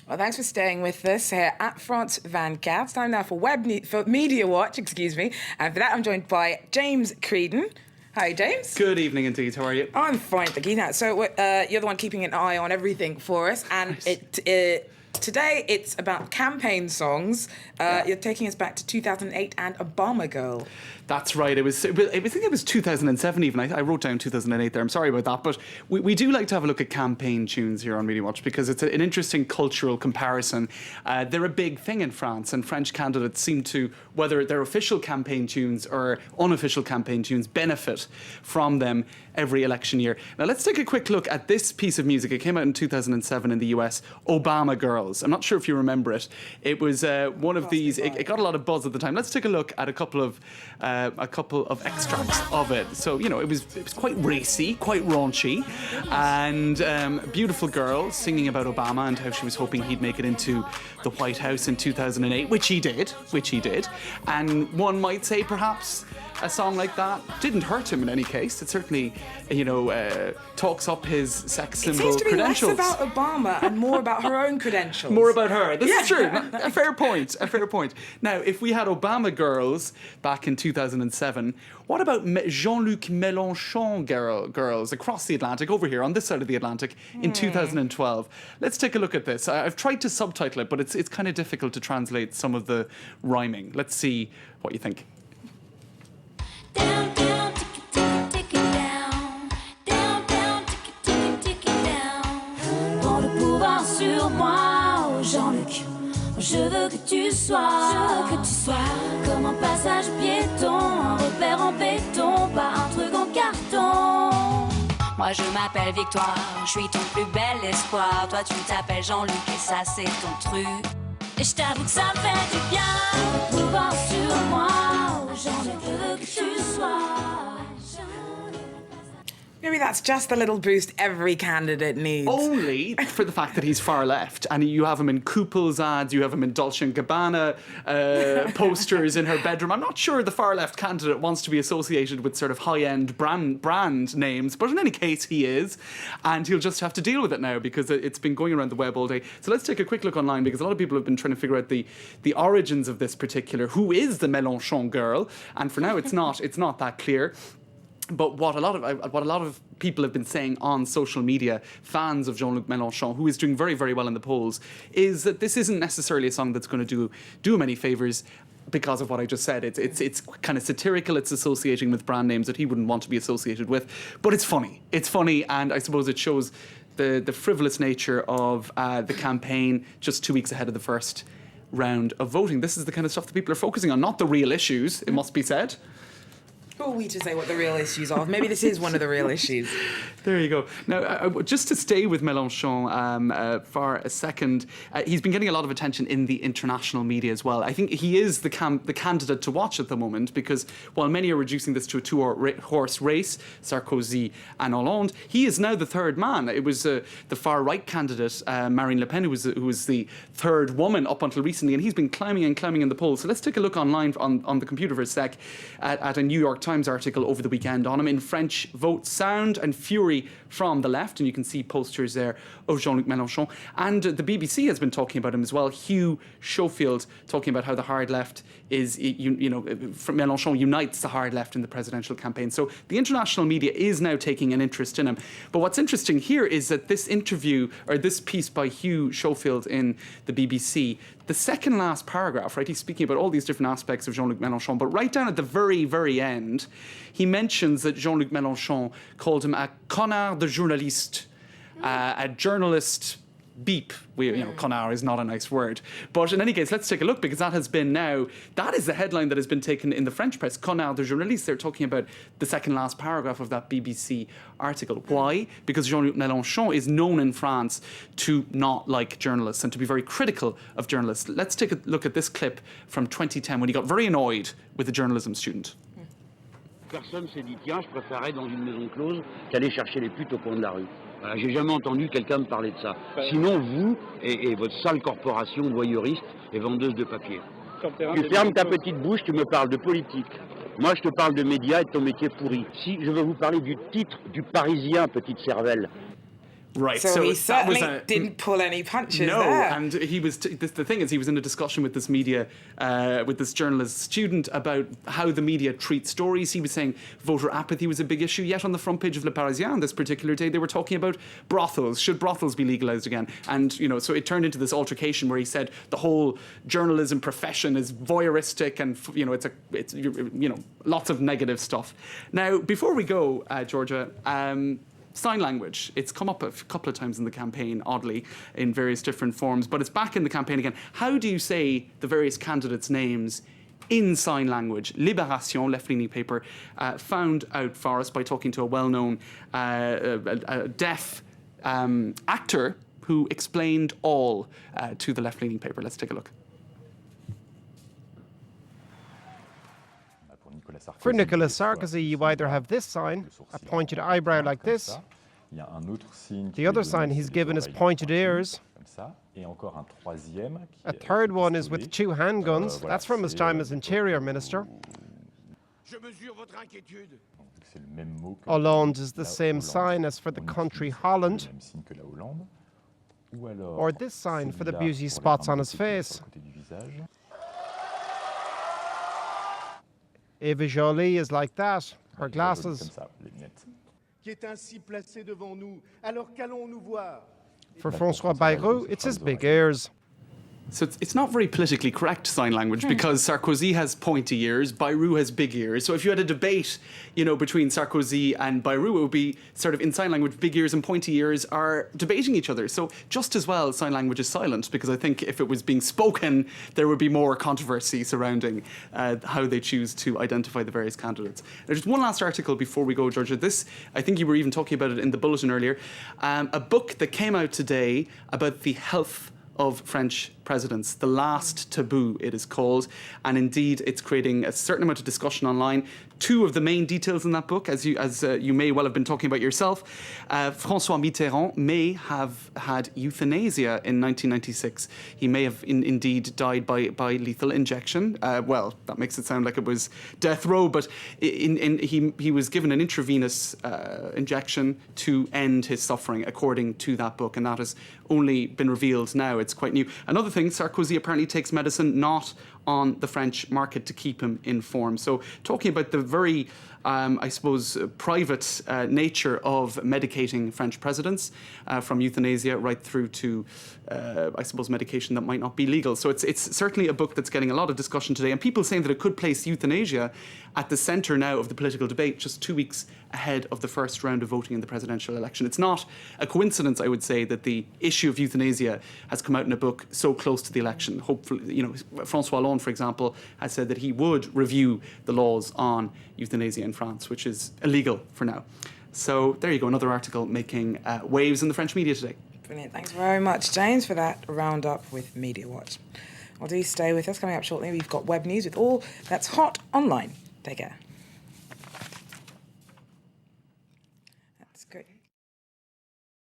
Well, thanks for staying with us here at France 24. It's time now for for Media Watch, excuse me. And for that, I'm joined by James Creedon. Hi, James. Good evening indeed. How are you? I'm fine, thank you. Now, so you're the one keeping an eye on everything for us, and Nice. today it's about campaign songs. You're taking us back to 2008 and Obama Girl. That's right. I think it was 2007 even. I wrote down 2008 there. I'm sorry about that. But we do like to have a look at campaign tunes here on Media Watch because it's an interesting cultural comparison. They're a big thing in France, and French candidates seem to, whether they're official campaign tunes or unofficial campaign tunes, benefit from them every election year. Now let's take a quick look at this piece of music. It came out in 2007 in the US, Obama Girls. I'm not sure if you remember it. It was one of these, it got a lot of buzz at the time. Let's take a look at a couple of extracts of it. So, you know, it was quite racy, quite raunchy, and beautiful girl singing about Obama and how she was hoping he'd make it into the White House in 2008, which he did. And one might say perhaps a song like that didn't hurt him in any case. It certainly, talks up his sex symbol It seems to be credentials. less about Obama and more about her own credentials. More about her. This is true. A fair point. Now, if we had Obama Girls back in 2007, what about Jean-Luc Mélenchon girls across the Atlantic, over here on this side of the Atlantic, in 2012? Let's take a look at this. I've tried to subtitle it, but it's kind of difficult to translate some of the rhyming. Let's see what you think. Down, down, tick it down. Down, down, tick it down. Prends le pouvoir sur moi, oh Jean-Luc. Je veux que tu sois comme un passage piéton, un repère en béton, pas un truc en carton. Moi je m'appelle Victoire, je suis ton plus bel espoir. Toi tu t'appelles Jean-Luc et ça c'est ton truc. Et je t'avoue que ça fait du bien, le pouvoir sur moi, oh Jean-Luc, je veux que tu sois. Maybe that's just the little boost every candidate needs. Only for the fact that he's far left, and you have him in Kooples ads, you have him in Dolce & Gabbana posters in her bedroom. I'm not sure the far left candidate wants to be associated with sort of high-end brand names, but in any case he is, and he'll just have to deal with it now because it's been going around the web all day. So let's take a quick look online because a lot of people have been trying to figure out the origins of this particular, who is the Mélenchon girl, and for now it's not that clear. But what a lot of people have been saying on social media, fans of Jean-Luc Mélenchon, who is doing very, very well in the polls, is that this isn't necessarily a song that's going to do him any favours because of what I just said. It's kind of satirical. It's associating with brand names that he wouldn't want to be associated with. But it's funny. It's funny, and I suppose it shows the frivolous nature of the campaign just 2 weeks ahead of the first round of voting. This is the kind of stuff that people are focusing on, not the real issues, it must be said. Who are we to say what the real issues are? Maybe this is one of the real issues. There you go. Now, just to stay with Mélenchon for a second, he's been getting a lot of attention in the international media as well. I think he is the candidate to watch at the moment because while many are reducing this to a two-horse race, Sarkozy and Hollande, he is now the third man. It was the far-right candidate, Marine Le Pen, who was the third woman up until recently, and he's been climbing in the polls. So let's take a look online on the computer for a sec at a New York Times article over the weekend on him. In French, vote sound and fury from the left, and you can see posters there of Jean-Luc Mélenchon. And the BBC has been talking about him as well. Hugh Schofield talking about how the hard left is, Mélenchon unites the hard left in the presidential campaign. So the international media is now taking an interest in him. But what's interesting here is that this interview, or this piece by Hugh Schofield in the BBC, the second last paragraph, right, he's speaking about all these different aspects of Jean-Luc Mélenchon, but right down at the very, very end, he mentions that Jean-Luc Mélenchon called him a connard de journaliste, a journalist beep. Connard is not a nice word. But in any case, let's take a look because that is the headline that has been taken in the French press. Connard de journaliste. They're talking about the second last paragraph of that BBC article. Why? Because Jean-Luc Mélenchon is known in France to not like journalists and to be very critical of journalists. Let's take a look at this clip from 2010 when he got very annoyed with a journalism student. Personne s'est dit, tiens, je préférerais dans une maison close qu'aller chercher les putes au coin de la rue. Voilà, j'ai jamais entendu quelqu'un me parler de ça. Sinon, vous et votre sale corporation de voyeuristes et vendeuses de papier. Tu fermes ta petite bouche, tu me parles de politique. Moi, je te parle de médias et de ton métier pourri. Si je veux vous parler du titre du Parisien, petite cervelle. Right. So he that was certainly didn't pull any punches No, there. and he was. The thing is, he was in a discussion with this media, with this journalist student about how the media treat stories. He was saying voter apathy was a big issue. Yet on the front page of Le Parisien this particular day, they were talking about brothels. Should brothels be legalised again? And so it turned into this altercation where he said the whole journalism profession is voyeuristic, and it's lots of negative stuff. Now, before we go, Georgia. Sign language. It's come up a couple of times in the campaign, oddly, in various different forms, but it's back in the campaign again. How do you say the various candidates' names in sign language? Libération, left-leaning paper, found out for us by talking to a well-known deaf actor who explained all to the left-leaning paper. Let's take a look. For Nicolas Sarkozy, you either have this sign, a pointed eyebrow like this. The other sign he's given is pointed ears. A third one is with two handguns. That's from his time as Interior Minister. Hollande is the same sign as for the country Holland. Or this sign for the beauty spots on his face. Eva Joly is like that, her glasses. For François Bayrou, it's his big ears. So it's not very politically correct sign language because Sarkozy has pointy ears, Bayrou has big ears. So if you had a debate, between Sarkozy and Bayrou, it would be sort of in sign language, big ears and pointy ears are debating each other. So just as well, sign language is silent because I think if it was being spoken, there would be more controversy surrounding how they choose to identify the various candidates. There's just one last article before we go, Georgia. This, I think you were even talking about it in the bulletin earlier, a book that came out today about the health of French presidents. The Last Taboo, it is called. And indeed, it's creating a certain amount of discussion online. Two of the main details in that book, as you may well have been talking about yourself, François Mitterrand may have had euthanasia in 1996. He may have indeed died by lethal injection. Well, that makes it sound like it was death row, but he was given an intravenous injection to end his suffering, according to that book, and that has only been revealed now. It's quite new. Another thing, Sarkozy apparently takes medicine not on the French market to keep him informed. So talking about the very, private nature of medicating French presidents, from euthanasia right through to, medication that might not be legal. So it's certainly a book that's getting a lot of discussion today, and people saying that it could place euthanasia at the centre now of the political debate, just 2 weeks ahead of the first round of voting in the presidential election. It's not a coincidence, I would say, that the issue of euthanasia has come out in a book so close to the election. Hopefully, François Hollande, for example, has said that he would review the laws on euthanasia in France, which is illegal for now. So there you go, another article making waves in the French media today. Brilliant. Thanks very much, James, for that roundup with Media Watch. Well, do stay with us. Coming up shortly, we've got web news with all that's hot online. Take care.